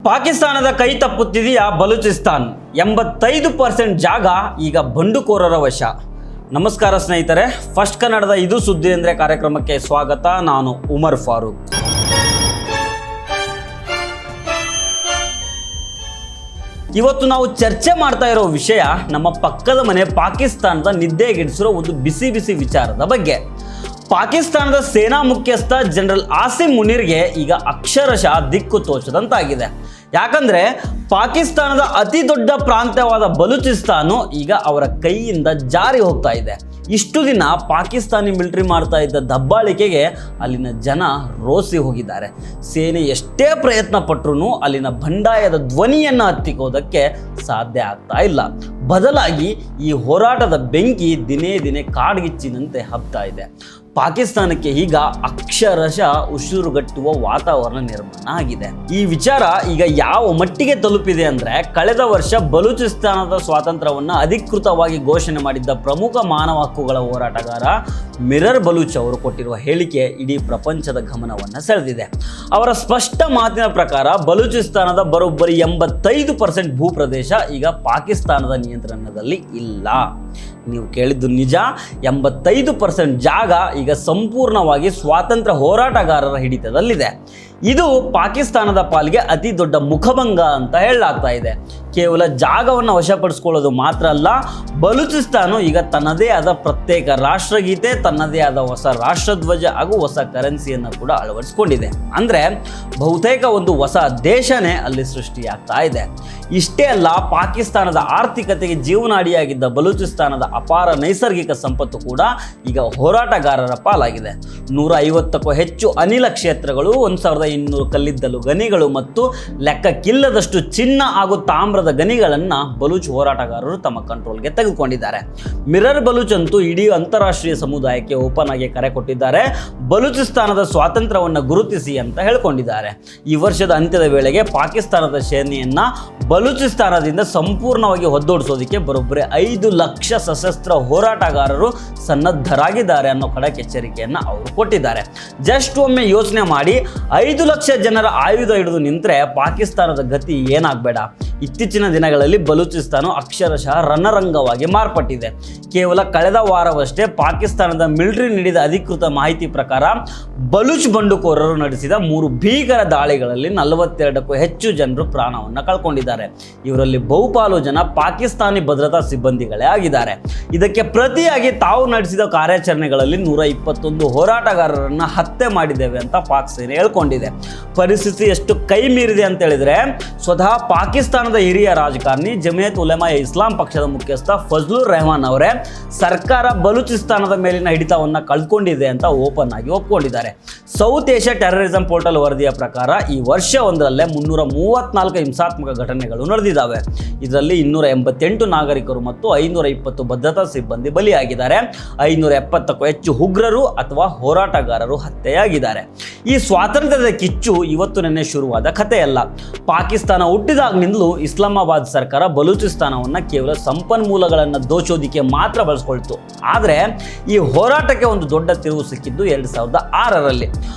ಪಾಕಿಸ್ತಾನದ ಕೈ ತಪ್ಪುತ್ತಿದೆಯಾ ಬಲೂಚಿಸ್ತಾನ್. 85% ಜಾಗ ಈಗ ಬಂಡುಕೋರರ ವಶ. ನಮಸ್ಕಾರ ಸ್ನೇಹಿತರೆ, ಫಸ್ಟ್ ಕನ್ನಡದ ಇದು ಸುದ್ದಿ ಅಂದರೆ ಕಾರ್ಯಕ್ರಮಕ್ಕೆ ಸ್ವಾಗತ. ನಾನು ಉಮರ್ ಫಾರೂಕ್. ಇವತ್ತು ನಾವು ಚರ್ಚೆ ಮಾಡ್ತಾ ಇರೋ ವಿಷಯ ನಮ್ಮ ಪಕ್ಕದ ಮನೆ ಪಾಕಿಸ್ತಾನದ ನಿದ್ದೆಗೆಡಿಸಿರೋ ಒಂದು ಬಿಸಿ ಬಿಸಿ ವಿಚಾರದ ಬಗ್ಗೆ. ಪಾಕಿಸ್ತಾನದ ಸೇನಾ ಮುಖ್ಯಸ್ಥ ಜನರಲ್ ಆಸಿಮ್ ಮುನೀರ್ಗೆ ಈಗ ಅಕ್ಷರಶಃ ದಿಕ್ಕು ತೋಚದಂತಾಗಿದೆ. ಯಾಕಂದರೆ ಪಾಕಿಸ್ತಾನದ ಅತಿ ದೊಡ್ಡ ಪ್ರಾಂತ್ಯವಾದ ಬಲೂಚಿಸ್ತಾನು ಈಗ ಅವರ ಕೈಯಿಂದ ಜಾರಿ ಹೋಗ್ತಾ ಇದೆ. ಇಷ್ಟು ದಿನ ಪಾಕಿಸ್ತಾನಿ ಮಿಲಿಟರಿ ಮಾಡ್ತಾ ಇದ್ದ ದಬ್ಬಾಳಿಕೆಗೆ ಅಲ್ಲಿನ ಜನ ರೋಸಿ ಹೋಗಿದ್ದಾರೆ. ಸೇನೆ ಎಷ್ಟೇ ಪ್ರಯತ್ನ ಪಟ್ಟರೂ ಅಲ್ಲಿನ ಬಂಡಾಯದ ಧ್ವನಿಯನ್ನು ಹತ್ತಿಕ್ಕೋದಕ್ಕೆ ಸಾಧ್ಯ ಆಗ್ತಾ ಇಲ್ಲ. ಬದಲಾಗಿ ಈ ಹೋರಾಟದ ಬೆಂಕಿ ದಿನೇ ದಿನೇ ಕಾಡ್ಗಿಚ್ಚಿನಂತೆ ಹಬ್ತಾ ಇದೆ. ಪಾಕಿಸ್ತಾನಕ್ಕೆ ಈಗ ಅಕ್ಷರಶಃ ಉಸಿರುಗಟ್ಟುವ ವಾತಾವರಣ ನಿರ್ಮಾಣ ಆಗಿದೆ. ಈ ವಿಚಾರ ಈಗ ಯಾವ ಮಟ್ಟಿಗೆ ತಲುಪಿದೆ ಅಂದರೆ, ಕಳೆದ ವರ್ಷ ಬಲೂಚಿಸ್ತಾನದ ಸ್ವಾತಂತ್ರ್ಯವನ್ನು ಅಧಿಕೃತವಾಗಿ ಘೋಷಣೆ ಮಾಡಿದ್ದ ಪ್ರಮುಖ ಮಾನವ ಹಕ್ಕುಗಳ ಹೋರಾಟಗಾರ ಮಿರರ್ ಬಲೂಚ್ ಅವರು ಕೊಟ್ಟಿರುವ ಹೇಳಿಕೆ ಇಡೀ ಪ್ರಪಂಚದ ಗಮನವನ್ನು ಸೆಳೆದಿದೆ. ಅವರ ಸ್ಪಷ್ಟ ಮಾತಿನ ಪ್ರಕಾರ ಬಲೂಚಿಸ್ತಾನದ ಬರೋಬ್ಬರಿ 85% ಭೂಪ್ರದೇಶ ಈಗ ಪಾಕಿಸ್ತಾನದ ನಿಯಂತ್ರಣದಲ್ಲಿ ಇಲ್ಲ. ನೀವು ಕೇಳಿದ್ದು ನಿಜ. 85% ಜಾಗ ಈಗ ಸಂಪೂರ್ಣವಾಗಿ ಸ್ವಾತಂತ್ರ್ಯ ಹೋರಾಟಗಾರರ ಹಿಡಿತದಲ್ಲಿದೆ. ಇದು ಪಾಕಿಸ್ತಾನದ ಪಾಲಿಗೆ ಅತಿ ದೊಡ್ಡ ಮುಖಭಂಗ ಅಂತ ಹೇಳಲಾಗ್ತಾ ಇದೆ. ಕೇವಲ ಜಾಗವನ್ನು ವಶಪಡಿಸ್ಕೊಳ್ಳೋದು ಮಾತ್ರ ಅಲ್ಲ, ಬಲೂಚಿಸ್ತಾನು ಈಗ ತನ್ನದೇ ಆದ ಪ್ರತ್ಯೇಕ ರಾಷ್ಟ್ರಗೀತೆ, ತನ್ನದೇ ಆದ ಹೊಸ ರಾಷ್ಟ್ರಧ್ವಜ ಹಾಗೂ ಹೊಸ ಕರೆನ್ಸಿಯನ್ನು ಕೂಡ ಅಳವಡಿಸಿಕೊಂಡಿದೆ. ಅಂದರೆ ಬಹುತೇಕ ಒಂದು ಹೊಸ ದೇಶನೇ ಅಲ್ಲಿ ಸೃಷ್ಟಿಯಾಗ್ತಾ ಇದೆ. ಇಷ್ಟೇ ಅಲ್ಲ, ಪಾಕಿಸ್ತಾನದ ಆರ್ಥಿಕತೆಗೆ ಜೀವನಾಡಿಯಾಗಿದ್ದ ಬಲೂಚಿಸ್ತಾನದ ಅಪಾರ ನೈಸರ್ಗಿಕ ಸಂಪತ್ತು ಕೂಡ ಈಗ ಹೋರಾಟಗಾರರ ಪಾಲಾಗಿದೆ. 150ಕ್ಕೂ ಹೆಚ್ಚು ಅನಿಲ ಕ್ಷೇತ್ರಗಳು, 1200 ಕಲ್ಲಿದ್ದಲು ಗಣಿಗಳು ಮತ್ತು ಲೆಕ್ಕಕ್ಕಿಲ್ಲದಷ್ಟು ಚಿನ್ನ ಹಾಗೂ ತಾಮ್ರದ ಗಣಿಗಳನ್ನು ಬಲೂಚ್ ಹೋರಾಟಗಾರರು ತಮ್ಮ ಕಂಟ್ರೋಲ್ಗೆ ತೆಗೆದುಕೊಂಡಿದ್ದಾರೆ. ಮಿರರ್ ಬಲೂಚ್ ಅಂತೂ ಇಡೀ ಅಂತಾರಾಷ್ಟ್ರೀಯ ಸಮುದಾಯಕ್ಕೆ ಓಪನ್ ಆಗಿ ಕರೆ ಕೊಟ್ಟಿದ್ದಾರೆ. ಬಲೂಚಿಸ್ತಾನದ ಸ್ವಾತಂತ್ರ್ಯವನ್ನು ಗುರುತಿಸಿ ಅಂತ ಹೇಳಿಕೊಂಡಿದ್ದಾರೆ. ಈ ವರ್ಷದ ಅಂತ್ಯದ ವೇಳೆಗೆ ಪಾಕಿಸ್ತಾನದ ಸೇನೆಯನ್ನು ಬಲೂಚಿಸ್ತಾನದಿಂದ ಸಂಪೂರ್ಣವಾಗಿ ಹೊದ್ದೋಡಿಸೋದಕ್ಕೆ ಬರೋಬ್ಬರಿ 5 ಲಕ್ಷ ಸಶಸ್ತ್ರ ಹೋರಾಟಗಾರರು ಸನ್ನದ್ಧರಾಗಿದ್ದಾರೆ ಅನ್ನೋ ಖಡಕ್ ಎಚ್ಚರಿಕೆಯನ್ನು ಅವರು ಕೊಟ್ಟಿದ್ದಾರೆ. ಜಸ್ಟ್ ಒಮ್ಮೆ ಯೋಚನೆ ಮಾಡಿ, 5 ಲಕ್ಷ ಜನರ ಆಯುಧ ಹಿಡಿದು ನಿಂತರೆ ಪಾಕಿಸ್ತಾನದ ಗತಿ ಏನಾಗಬೇಡ. ಇತ್ತೀಚಿನ ದಿನಗಳಲ್ಲಿ ಬಲೂಚಿಸ್ತಾನ ಅಕ್ಷರಶಃ ರಣರಂಗವಾಗಿ ಮಾರ್ಪಟ್ಟಿದೆ. ಕೇವಲ ಕಳೆದ ವಾರವಷ್ಟೇ ಪಾಕಿಸ್ತಾನದ ಮಿಲಿಟರಿ ನೀಡಿದ ಅಧಿಕೃತ ಮಾಹಿತಿ ಪ್ರಕಾರ ಬಲೂಚ್ ಬಂಡುಕೋರರು ನಡೆಸಿದ 3 ಭೀಕರ ದಾಳಿಗಳಲ್ಲಿ 42ಕ್ಕೂ ಹೆಚ್ಚು ಜನರು ಪ್ರಾಣವನ್ನು ಕಳ್ಕೊಂಡಿದ್ದಾರೆ. ಇವರಲ್ಲಿ ಬಹುಪಾಲು ಜನ ಪಾಕಿಸ್ತಾನಿ ಭದ್ರತಾ ಸಿಬ್ಬಂದಿಗಳೇ ಆಗಿದ್ದಾರೆ. ಇದಕ್ಕೆ ಪ್ರತಿಯಾಗಿ ತಾವು ನಡೆಸಿದ ಕಾರ್ಯಾಚರಣೆಗಳಲ್ಲಿ 121 ಹೋರಾಟಗಾರರನ್ನು ಹತ್ಯೆ ಮಾಡಿದ್ದೇವೆ ಅಂತ ಪಾಕ್ ಸೇನೆ ಹೇಳ್ಕೊಂಡಿದೆ. ಪರಿಸ್ಥಿತಿ ಎಷ್ಟು ಕೈ ಮೀರಿದೆ ಅಂತ ಹೇಳಿದ್ರೆ, ಸ್ವತಃ ಪಾಕಿಸ್ತಾನದ ಹಿರಿಯ ರಾಜಕಾರಣಿ ಜಮಿಯತ್ ಉಲೇಮಾ ಇಸ್ಲಾಂ ಪಕ್ಷದ ಮುಖ್ಯಸ್ಥ ಫಜ್ಲುರ್ ರೆಹಮಾನ್ ಅವರೇ ಸರ್ಕಾರ ಬಲೂಚಿಸ್ತಾನದ ಮೇಲಿನ ಹಿಡಿತವನ್ನು ಕಳ್ಕೊಂಡಿದೆ ಅಂತ ಓಪನ್ ಆಗಿ ಒಪ್ಕೊಂಡಿದ್ದಾರೆ. ಸೌತ್ ಏಷ್ಯಾ ಟೆರರಿಸಂ ಪೋರ್ಟಲ್ ವರದಿಯ ಪ್ರಕಾರ ಈ ವರ್ಷ ಒಂದರಲ್ಲೇ 334 ಹಿಂಸಾತ್ಮಕ ಘಟನೆಗಳು ನಡೆದಿದ್ದಾವೆ. ಇದರಲ್ಲಿ 288 ನಾಗರಿಕರು ಮತ್ತು 520 ಭದ್ರತಾ ಸಿಬ್ಬಂದಿ ಬಲಿಯಾಗಿದ್ದಾರೆ. 570ಕ್ಕೂ ಹೆಚ್ಚು ಉಗ್ರರು ಅಥವಾ ಹೋರಾಟಗಾರರು ಹತ್ಯೆಯಾಗಿದ್ದಾರೆ. ಈ ಸ್ವಾತಂತ್ರ್ಯದ ಕಿಚ್ಚು ಇವತ್ತು ನೆನ್ನೆ ಶುರುವಾದ ಕಥೆಯಲ್ಲ. ಪಾಕಿಸ್ತಾನ ಹುಟ್ಟಿದಾಗಿನಿಂದಲೂ ಇಸ್ಲಾಮಾಬಾದ್ ಸರ್ಕಾರ ಬಲೂಚಿಸ್ತಾನವನ್ನು ಕೇವಲ ಸಂಪನ್ಮೂಲಗಳನ್ನು ದೋಚೋದಿಕ್ಕೆ ಮಾತ್ರ ಬಳಸ್ಕೊಳ್ತು. ಆದರೆ ಈ ಹೋರಾಟಕ್ಕೆ ಒಂದು ದೊಡ್ಡ ತಿರುವು ಸಿಕ್ಕಿದ್ದು 2006ರಲ್ಲಿ.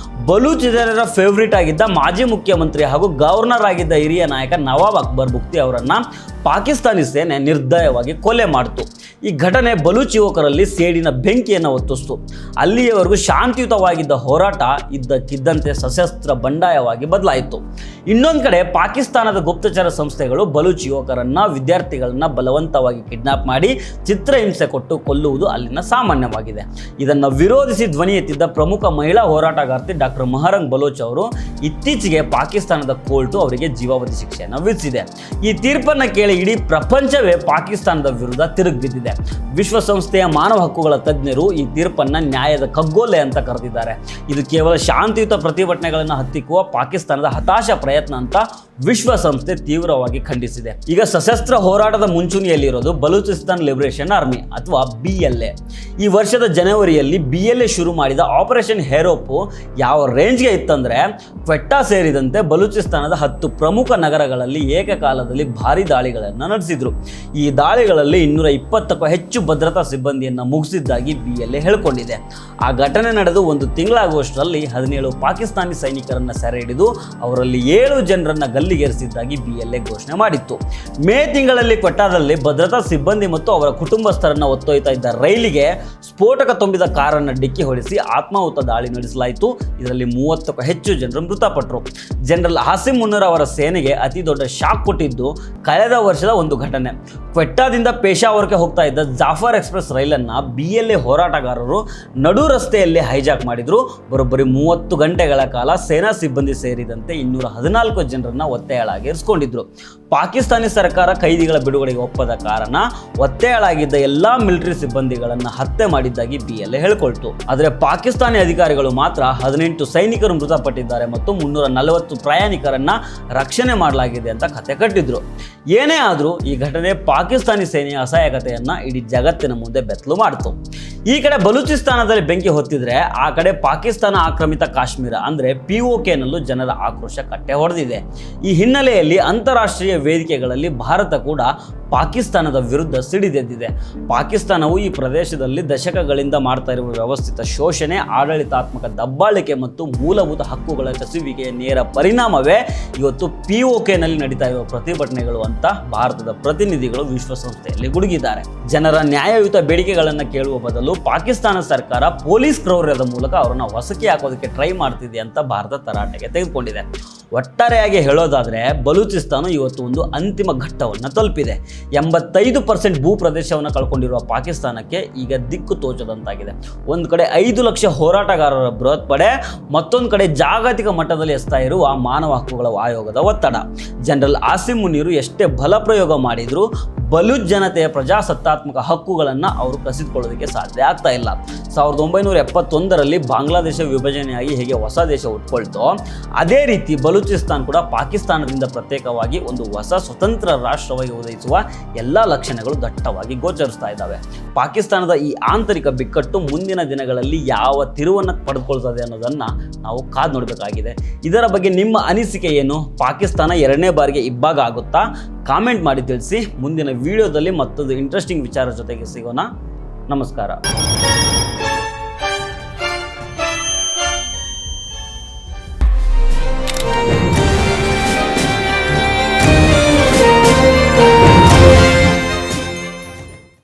ಬಲೂಚ್ ಜನರ ಫೇವ್ರೇಟ್ ಆಗಿದ್ದ ಮಾಜಿ ಮುಖ್ಯಮಂತ್ರಿ ಹಾಗೂ ಗವರ್ನರ್ ಆಗಿದ್ದ ಹಿರಿಯ ನಾಯಕ ನವಾಬ್ ಅಕ್ಬರ್ ಬುಕ್ತಿ ಅವರನ್ನು ಪಾಕಿಸ್ತಾನಿ ಸೇನೆ ನಿರ್ದಯವಾಗಿ ಕೊಲೆ ಮಾಡಿತು. ಈ ಘಟನೆ ಬಲೂಚ್ ಯುವಕರಲ್ಲಿ ಸೇಡಿನ ಬೆಂಕಿಯನ್ನು ಹೊತ್ತಿಸಿತು. ಅಲ್ಲಿಯವರೆಗೂ ಶಾಂತಿಯುತವಾಗಿದ್ದ ಹೋರಾಟ ಇದ್ದಕ್ಕಿದ್ದಂತೆ ಸಶಸ್ತ್ರ ಬಂಡಾಯವಾಗಿ ಬದಲಾಯಿತು. ಇನ್ನೊಂದು ಕಡೆ ಪಾಕಿಸ್ತಾನದ ಗುಪ್ತಚರ ಸಂಸ್ಥೆಗಳು ಬಲೂಚ್ ಯುವಕರನ್ನು, ವಿದ್ಯಾರ್ಥಿಗಳನ್ನು ಬಲವಂತವಾಗಿ ಕಿಡ್ನಾಪ್ ಮಾಡಿ ಚಿತ್ರಹಿಂಸೆ ಕೊಟ್ಟು ಕೊಲ್ಲುವುದು ಅಲ್ಲಿನ ಸಾಮಾನ್ಯವಾಗಿದೆ. ಇದನ್ನು ವಿರೋಧಿಸಿ ಧ್ವನಿ ಎತ್ತಿದ್ದ ಪ್ರಮುಖ ಮಹಿಳಾ ಹೋರಾಟಗಾರ್ತಿ ಡಾಕ್ಟರ್ ಮಹರಂಗ್ ಬಲೂಚ್ ಅವರು ಇತ್ತೀಚೆಗೆ ಪಾಕಿಸ್ತಾನದ ಕೋರ್ಟು ಅವರಿಗೆ ಜೀವಾವಧಿ ಶಿಕ್ಷೆಯನ್ನು ವಿಧಿಸಿದೆ. ಈ ತೀರ್ಪನ್ನು ಕೇಳಿ ಇಡೀ ಪ್ರಪಂಚವೇ ಪಾಕಿಸ್ತಾನದ ವಿರುದ್ಧ ತಿರುಗಿಬಿದ್ದಿದೆ. ವಿಶ್ವಸಂಸ್ಥೆಯ ಮಾನವ ಹಕ್ಕುಗಳ ತಜ್ಞರು ಈ ತೀರ್ಪನ್ನು ನ್ಯಾಯದ ಕಗ್ಗೊಲೆ ಅಂತ ಕರೆದಿದ್ದಾರೆ. ಇದು ಕೇವಲ ಶಾಂತಿಯುತ ಪ್ರತಿಭಟನೆಗಳನ್ನು ಹತ್ತಿಕ್ಕುವ ಪಾಕಿಸ್ತಾನದ ಹತಾಶ ಪ್ರಯತ್ನ ಅಂತ ವಿಶ್ವಸಂಸ್ಥೆ ತೀವ್ರವಾಗಿ ಖಂಡಿಸಿದೆ. ಈಗ ಸಶಸ್ತ್ರ ಹೋರಾಟದ ಮುಂಚೂಣಿಯಲ್ಲಿರೋದು ಬಲೂಚಿಸ್ತಾನ್ ಲಿಬರೇಷನ್ ಆರ್ಮಿ ಅಥವಾ BLA. ಈ ವರ್ಷದ ಜನವರಿಯಲ್ಲಿ BLA ಶುರು ಮಾಡಿದ ಆಪರೇಷನ್ ಹೇರೋಪ್ ಯಾವ ರೇಂಜ್ಗೆ ಇತ್ತಂದರೆ, ಕ್ವೆಟ್ಟಾ ಸೇರಿದಂತೆ ಬಲೂಚಿಸ್ತಾನದ 10 ಪ್ರಮುಖ ನಗರಗಳಲ್ಲಿ ಏಕಕಾಲದಲ್ಲಿ ಭಾರಿ ದಾಳಿಗಳನ್ನು ನಡೆಸಿದ್ರು. ಈ ದಾಳಿಗಳಲ್ಲಿ 220ಕ್ಕೂ ಹೆಚ್ಚು ಭದ್ರತಾ ಸಿಬ್ಬಂದಿಯನ್ನು ಮುಗಿಸಿದ್ದಾಗಿ BLA ಹೇಳಿಕೊಂಡಿದೆ. ಆ ಘಟನೆ ನಡೆದು ಒಂದು ತಿಂಗಳಾಗುವಷ್ಟರಲ್ಲಿ 17 ಪಾಕಿಸ್ತಾನಿ ಸೈನಿಕರನ್ನು ಸೆರೆ ಹಿಡಿದು ಅವರಲ್ಲಿ 7 ಜನರನ್ನು ಗಲ್ಲಿಗೇರಿಸಿದ್ದಾಗಿ BLA ಘೋಷಣೆ ಮಾಡಿತ್ತು. ಮೇ ತಿಂಗಳಲ್ಲಿ ಕ್ವೆಟ್ಟಾದಲ್ಲಿ ಭದ್ರತಾ ಸಿಬ್ಬಂದಿ ಮತ್ತು ಅವರ ಕುಟುಂಬಸ್ಥರನ್ನು ಹೊತ್ತೊಯ್ತಾ ಇದ್ದ ರೈಲಿಗೆ ಸ್ಫೋಟಕ ತುಂಬಿದ ಕಾರನ್ನು ಡಿಕ್ಕಿ ಹೊಡೆಸಿ ಆತ್ಮಾಹುತ ದಾಳಿ ನಡೆಸಲಾಯಿತು. ಇದರಲ್ಲಿ 30ಕ್ಕೂ ಹೆಚ್ಚು ಜನರು ಮೃತಪಟ್ಟರು. ಜನರಲ್ ಆಸಿಮ್ ಮುನ್ನರ್ ಅವರ ಸೇನೆಗೆ ಅತಿ ದೊಡ್ಡ ಶಾಕ್ ಕೊಟ್ಟಿದ್ದು ಕಳೆದ ವರ್ಷದ ಒಂದು ಘಟನೆ. ಕ್ವೆಟ್ಟಾದಿಂದ ಪೇಶಾವರ್ಗೆ ಹೋಗ್ತಾ ಇದ್ದ ಜಾಫರ್ ಎಕ್ಸ್ಪ್ರೆಸ್ ರೈಲನ್ನು BLA ಹೋರಾಟಗಾರರು ನಡು ರಸ್ತೆಯಲ್ಲಿ ಹೈಜಾಕ್ ಮಾಡಿದ್ರು. ಬರೋಬ್ಬರಿ 30 ಗಂಟೆಗಳ ಕಾಲ ಸೇನಾ ಸಿಬ್ಬಂದಿ ಸೇರಿದಂತೆ 214 ಜನರನ್ನ ಒತ್ತೆಯಾಳಾಗಿರಿಸಿಕೊಂಡಿದ್ರು. ಪಾಕಿಸ್ತಾನಿ ಸರ್ಕಾರ ಕೈದಿಗಳ ಬಿಡುಗಡೆಗೆ ಒಪ್ಪದ ಕಾರಣ ಒತ್ತೆಯಾಳಾಗಿದ್ದ ಎಲ್ಲಾ ಮಿಲಿಟರಿ ಸಿಬ್ಬಂದಿಗಳನ್ನು ಹತ್ಯೆ ಮಾಡಿದ್ದಾಗಿ BLA ಹೇಳಿಕೊಳ್ತು. ಆದರೆ ಪಾಕಿಸ್ತಾನಿ ಅಧಿಕಾರಿಗಳು ಮಾತ್ರ 18 ಸೈನಿಕರು ಮೃತಪಟ್ಟಿದ್ದಾರೆ ಮತ್ತು 340 ಪ್ರಯಾಣಿಕರನ್ನ ರಕ್ಷಣೆ ಮಾಡಲಾಗಿದೆ ಅಂತ ಕತೆ ಕಟ್ಟಿದ್ರು. ಏನೇ ಆದರೂ ಈ ಘಟನೆ ಪಾಕಿಸ್ತಾನಿ ಸೇನೆಯ ಅಸಹಾಯಕತೆಯನ್ನ ಇಡೀ ಜಗತ್ತಿನ ಮುಂದೆ ಬೆತ್ತಲು ಮಾಡಿತು. ಈ ಕಡೆ ಬಲೂಚಿಸ್ತಾನದಲ್ಲಿ ಬೆಂಕಿ ಹೊತ್ತಿದ್ರೆ ಆ ಕಡೆ ಪಾಕಿಸ್ತಾನ ಆಕ್ರಮಿತ ಕಾಶ್ಮೀರ ಅಂದ್ರೆ POKನಲ್ಲೂ ಜನರ ಆಕ್ರೋಶ ಕಟ್ಟೆ ಹೊಡೆದಿದೆ. ಈ ಹಿನ್ನೆಲೆಯಲ್ಲಿ ಅಂತಾರಾಷ್ಟ್ರೀಯ ವೇದಿಕೆಗಳಲ್ಲಿ ಭಾರತ ಕೂಡ ಪಾಕಿಸ್ತಾನದ ವಿರುದ್ಧ ಸಿಡಿದೆದ್ದಿದೆ. ಪಾಕಿಸ್ತಾನವು ಈ ಪ್ರದೇಶದಲ್ಲಿ ದಶಕಗಳಿಂದ ಮಾಡ್ತಾ ಇರುವ ವ್ಯವಸ್ಥಿತ ಶೋಷಣೆ, ಆಡಳಿತಾತ್ಮಕ ದಬ್ಬಾಳಿಕೆ ಮತ್ತು ಮೂಲಭೂತ ಹಕ್ಕುಗಳ ಕಸಿವಿಕೆಯ ನೇರ ಪರಿಣಾಮವೇ ಇವತ್ತು POKನಲ್ಲಿ ನಡೀತಾ ಇರುವ ಪ್ರತಿಭಟನೆಗಳು ಅಂತ ಭಾರತದ ಪ್ರತಿನಿಧಿಗಳು ವಿಶ್ವಸಂಸ್ಥೆಯಲ್ಲಿ ಗುಡುಗಿದ್ದಾರೆ. ಜನರ ನ್ಯಾಯಯುತ ಬೇಡಿಕೆಗಳನ್ನು ಕೇಳುವ ಬದಲು ಪಾಕಿಸ್ತಾನ ಸರ್ಕಾರ ಪೊಲೀಸ್ ಕ್ರೌರ್ಯದ ಮೂಲಕ ಅವರನ್ನು ಹೊಸಕಿ ಹಾಕೋದಕ್ಕೆ ಟ್ರೈ ಮಾಡ್ತಿದೆ ಅಂತ ಭಾರತ ತರಾಟೆಗೆ ತೆಗೆದುಕೊಂಡಿದೆ. ಒಟ್ಟಾರೆಯಾಗಿ ಹೇಳೋದಾದ್ರೆ ಬಲೂಚಿಸ್ತಾನ ಇವತ್ತು ಒಂದು ಅಂತಿಮ ಘಟ್ಟವನ್ನು ತಲುಪಿದೆ. 85% ಭೂ ಪ್ರದೇಶವನ್ನು ಕಳ್ಕೊಂಡಿರುವ ಪಾಕಿಸ್ತಾನಕ್ಕೆ ಈಗ ದಿಕ್ಕು ತೋಚದಂತಾಗಿದೆ. ಒಂದು ಕಡೆ 5 ಲಕ್ಷ ಹೋರಾಟಗಾರರ ಬೃಹತ್ ಪಡೆ, ಮತ್ತೊಂದು ಕಡೆ ಜಾಗತಿಕ ಮಟ್ಟದಲ್ಲಿ ಎಸ್ತಾ ಇರುವ ಮಾನವ ಹಕ್ಕುಗಳ ಆಯೋಗದ ಒತ್ತಡ. ಜನರಲ್ ಆಸಿಮ್ ಮುನೀರ್ ಎಷ್ಟೇ ಬಲ ಪ್ರಯೋಗ ಮಾಡಿದ್ರು ಬಲೂಚ್ ಜನತೆಯ ಪ್ರಜಾಸತ್ತಾತ್ಮಕ ಹಕ್ಕುಗಳನ್ನು ಅವರು ಕಸಿದುಕೊಳ್ಳೋದಕ್ಕೆ ಸಾಧ್ಯ ಆಗ್ತಾ ಇಲ್ಲ. 1971ರಲ್ಲಿ ಬಾಂಗ್ಲಾದೇಶ ವಿಭಜನೆಯಾಗಿ ಹೇಗೆ ಹೊಸ ದೇಶ ಹುಟ್ಕೊಳ್ತೋ ಅದೇ ರೀತಿ ಬಲೂಚಿಸ್ತಾನ್ ಕೂಡ ಪಾಕಿಸ್ತಾನದಿಂದ ಪ್ರತ್ಯೇಕವಾಗಿ ಒಂದು ಹೊಸ ಸ್ವತಂತ್ರ ರಾಷ್ಟ್ರವಾಗಿ ಉದಯಿಸುವ ಎಲ್ಲ ಲಕ್ಷಣಗಳು ದಟ್ಟವಾಗಿ ಗೋಚರಿಸ್ತಾ ಇದ್ದಾವೆ. ಪಾಕಿಸ್ತಾನದ ಈ ಆಂತರಿಕ ಬಿಕ್ಕಟ್ಟು ಮುಂದಿನ ದಿನಗಳಲ್ಲಿ ಯಾವ ತಿರುವನ್ನು ಪಡೆದುಕೊಳ್ತದೆ ಅನ್ನೋದನ್ನು ನಾವು ಕಾದು ನೋಡಬೇಕಾಗಿದೆ. ಇದರ ಬಗ್ಗೆ ನಿಮ್ಮ ಅನಿಸಿಕೆ ಏನು? ಪಾಕಿಸ್ತಾನ 2ನೇ ಬಾರಿಗೆ ಇಬ್ಬಾಗ ಆಗುತ್ತಾ? ಕಾಮೆಂಟ್ ಮಾಡಿ ತಿಳಿಸಿ. ಮುಂದಿನ ವಿಡಿಯೋದಲ್ಲಿ ಮತ್ತೊಂದು ಇಂಟ್ರೆಸ್ಟಿಂಗ್ ವಿಚಾರ ಜೊತೆಗೆ ಸಿಗೋಣ. ನಮಸ್ಕಾರ.